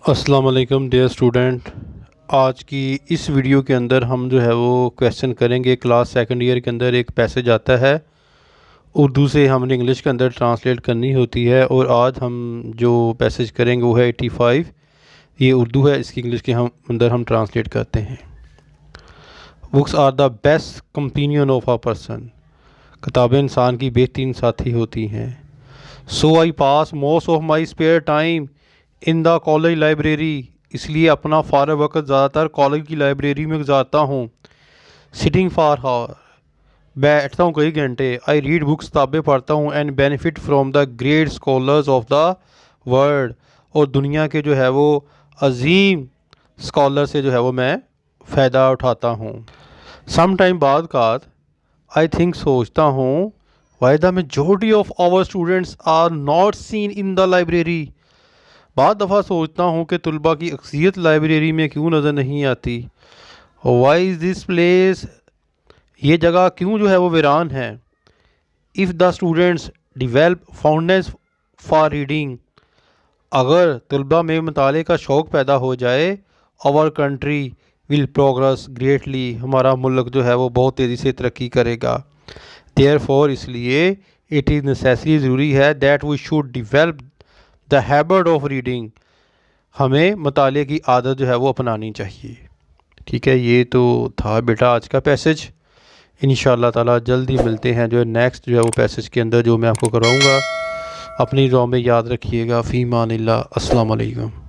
अस्सलाम वालेकुम dear student. आज की इस वीडियो के अंदर हम जो है वो क्वेश्चन करेंगे। क्लास सेकंड ईयर के अंदर एक पैसेज आता है, उर्दू से हमने इंग्लिश के अंदर ट्रांसलेट करनी होती है, और आज हम जो पैसेज करेंगे वो है 85। ये उर्दू है, इसकी इंग्लिश के अंदर हम ट्रांसलेट करते हैं। Books are the best companion of a person. किताबें इंसान की बेहतरीन साथी होती हैं। So I pass most of my spare time in the college library. इसलिए अपना फ़ारग वक्त ज़्यादातर कॉलेज की लाइब्रेरी में गुजारता हूँ। सिटिंग फॉर हावर, बैठता हूँ कई घंटे। आई रीड बुक्स, किताबें पढ़ता हूँ। And benefit from the great scholars of the world, और दुनिया के जो है वो अजीम स्कॉलर से जो है वो मैं फ़ायदा उठाता हूँ। सम टाइम बाद आई थिंक, सोचता हूँ, why the majority of our students are not seen in the library. बाद दफ़ा सोचता हूँ कि तलबा की अक्सरियत लाइब्रेरी में क्यों नज़र नहीं आती। वाई इज़ दिस प्लेस, ये जगह क्यों जो है वो वीरान है। If the students develop fondness for reading, अगर तलबा में मताले का शौक़ पैदा हो जाए, our country will progress greatly, हमारा मुल्क जो है वो बहुत तेज़ी से तरक्की करेगा। देयरफॉर, इसलिए इट इज़ नेसेसरी, ज़रूरी है, that we should develop the habit of reading, हमें मताले की आदत जो है वो अपनानी चाहिए। ठीक है, ये तो था बेटा आज का पैसेज। इंशाअल्लाह ताला जल्दी मिलते हैं जो है नेक्स्ट जो है वो पैसेज के अंदर जो मैं आपको कराऊंगा। अपनी दुआ में याद रखिएगा। फ़ी मानिल्लाह। अस्सलाम वालेकुम।